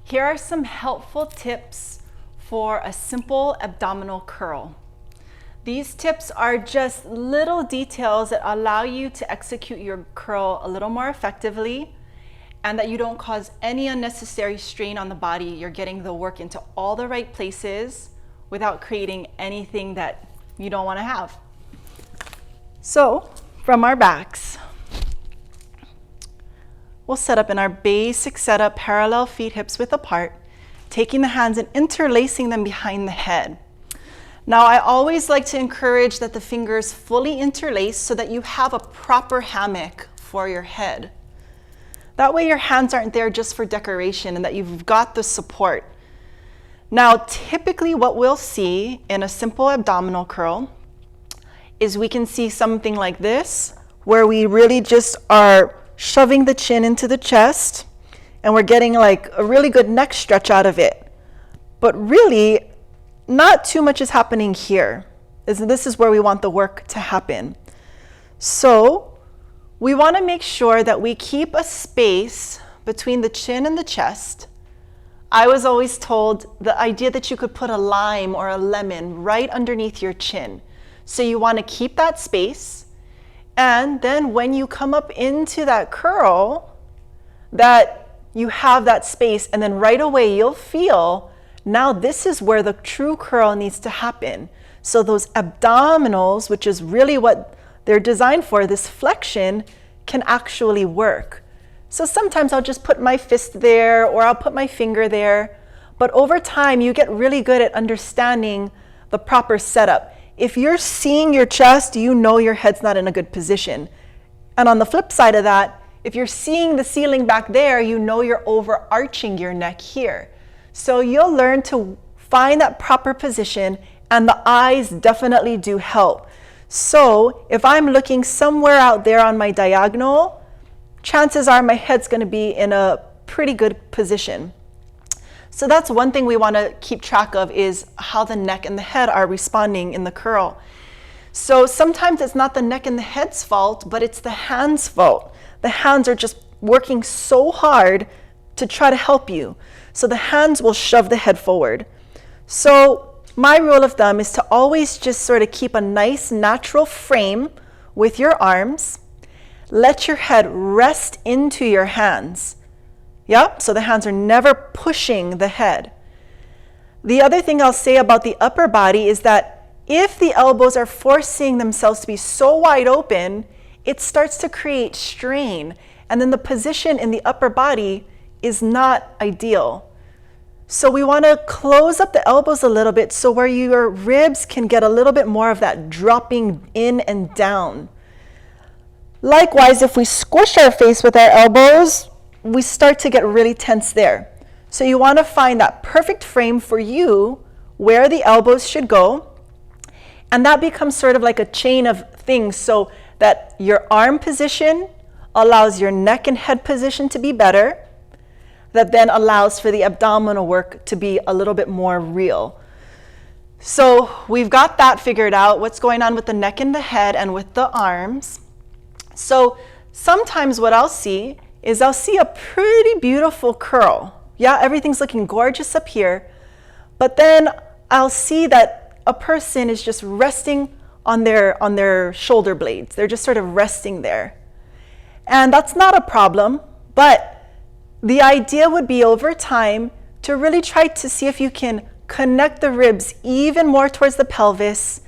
Here are some helpful tips for a simple abdominal curl. These tips are just little details that allow you to execute your curl a little more effectively and that you don't cause any unnecessary strain on the body. You're getting the work into all the right places without creating anything that you don't want to have. So, from our backs, we'll set up in our basic setup, parallel feet, hips width apart, taking the hands and interlacing them behind the head. Now, I always like to encourage that the fingers fully interlace so that you have a proper hammock for your head. That way your hands aren't there just for decoration and that you've got the support. Now, typically what we'll see in a simple abdominal curl is we can see something like this, where we really just are shoving the chin into the chest and we're getting like a really good neck stretch out of it. But really, not too much is happening here. This is where we want the work to happen. So we want to make sure that we keep a space between the chin and the chest. I was always told the idea that you could put a lime or a lemon right underneath your chin. So you want to keep that space. And then when you come up into that curl, that you have that space, and then right away you'll feel, now this is where the true curl needs to happen. So those abdominals, which is really what they're designed for, this flexion, can actually work. So sometimes I'll just put my fist there or I'll put my finger there. But over time, you get really good at understanding the proper setup. If you're seeing your chest, you know your head's not in a good position. And on the flip side of that, if you're seeing the ceiling back there, you know you're overarching your neck here. So you'll learn to find that proper position, and the eyes definitely do help. So if I'm looking somewhere out there on my diagonal, chances are my head's going to be in a pretty good position. So that's one thing we want to keep track of, is how the neck and the head are responding in the curl. So sometimes it's not the neck and the head's fault, but it's the hands' fault. The hands are just working so hard to try to help you. So the hands will shove the head forward. So my rule of thumb is to always just sort of keep a nice natural frame with your arms. Let your head rest into your hands. Yeah, so the hands are never pushing the head. The other thing I'll say about the upper body is that if the elbows are forcing themselves to be so wide open, it starts to create strain. And then the position in the upper body is not ideal. So we want to close up the elbows a little bit so where your ribs can get a little bit more of that dropping in and down. Likewise, if we squish our face with our elbows, we start to get really tense there. So you want to find that perfect frame for you where the elbows should go. And that becomes sort of like a chain of things, so that your arm position allows your neck and head position to be better. That then allows for the abdominal work to be a little bit more real. So we've got that figured out, what's going on with the neck and the head and with the arms. So sometimes what I'll see is I'll see a pretty beautiful curl. Yeah, everything's looking gorgeous up here, but then I'll see that a person is just resting on their shoulder blades. They're just sort of resting there. And that's not a problem, but the idea would be over time to really try to see if you can connect the ribs even more towards the pelvis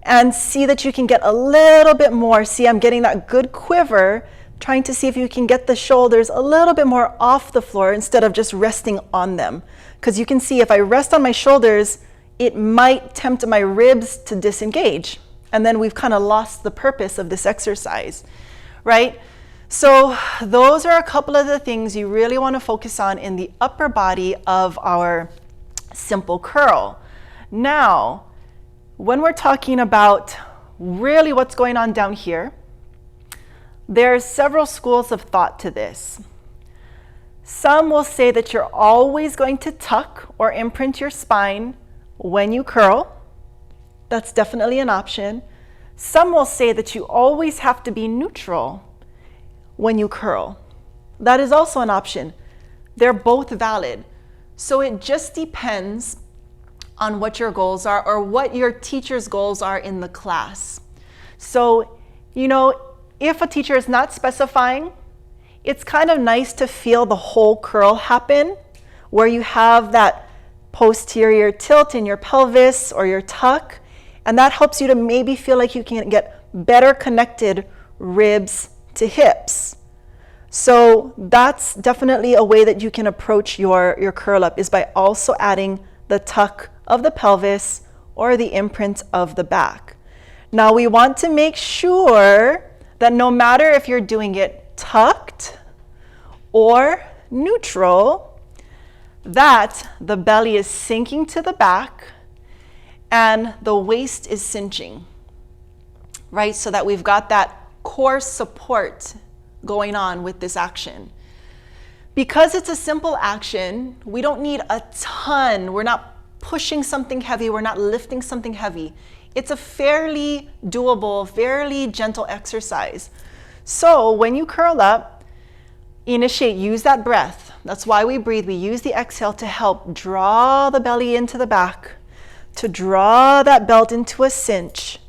and see that you can get a little bit more. See, I'm getting that good quiver, trying to see if you can get the shoulders a little bit more off the floor instead of just resting on them. Because you can see if I rest on my shoulders, it might tempt my ribs to disengage. And then we've kind of lost the purpose of this exercise, right? So those are a couple of the things you really want to focus on in the upper body of our simple curl. Now, when we're talking about really what's going on down here, there's several schools of thought to this. Some will say that you're always going to tuck or imprint your spine when you curl. That's definitely an option. Some will say that you always have to be neutral when you curl. That is also an option. They're both valid. So it just depends on what your goals are or what your teacher's goals are in the class. So, if a teacher is not specifying, it's kind of nice to feel the whole curl happen, where you have that posterior tilt in your pelvis or your tuck, and that helps you to maybe feel like you can get better connected ribs to hips. So that's definitely a way that you can approach your curl up, is by also adding the tuck of the pelvis or the imprint of the back. Now we want to make sure that no matter if you're doing it tucked or neutral, that the belly is sinking to the back and the waist is cinching, right? So that we've got that core support going on with this action. Because it's a simple action, we don't need a ton. We're not pushing something heavy. We're not lifting something heavy. It's a fairly doable, fairly gentle exercise. So when you curl up, initiate, use that breath. That's why we breathe. We use the exhale to help draw the belly into the back, to draw that belt into a cinch,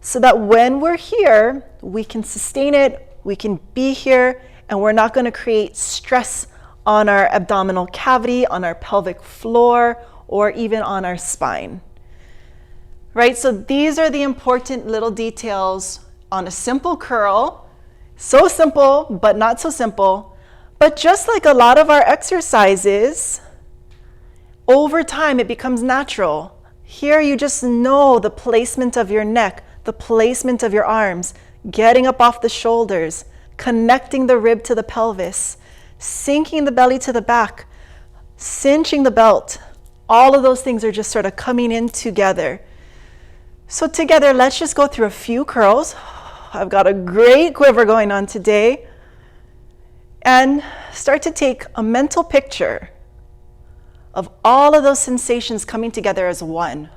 so that when we're here, we can sustain it, we can be here, and we're not going to create stress on our abdominal cavity, on our pelvic floor, or even on our spine. Right? So these are the important little details on a simple curl. So simple, but not so simple. But just like a lot of our exercises, over time it becomes natural. Here you just know the placement of your neck, the placement of your arms, getting up off the shoulders, connecting the rib to the pelvis, sinking the belly to the back, cinching the belt. All of those things are just sort of coming in together. So together, let's just go through a few curls. I've got a great quiver going on today. And start to take a mental picture of all of those sensations coming together as one.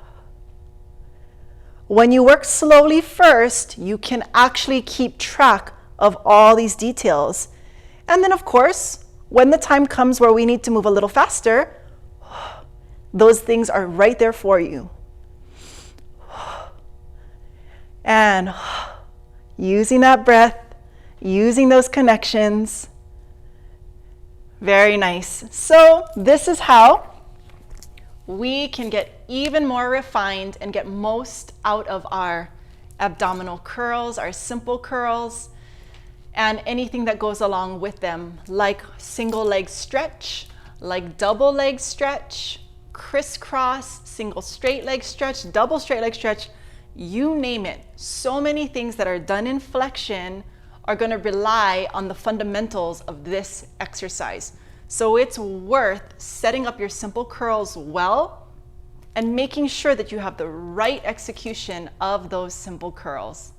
When you work slowly first, you can actually keep track of all these details. And then, of course, when the time comes where we need to move a little faster, those things are right there for you. And using that breath, using those connections. Very nice. So this is how we can get even more refined and get most out of our abdominal curls, our simple curls, and anything that goes along with them, like single leg stretch, like double leg stretch, crisscross, single straight leg stretch, double straight leg stretch, you name it. So many things that are done in flexion are going to rely on the fundamentals of this exercise. So it's worth setting up your simple curls well and making sure that you have the right execution of those simple curls.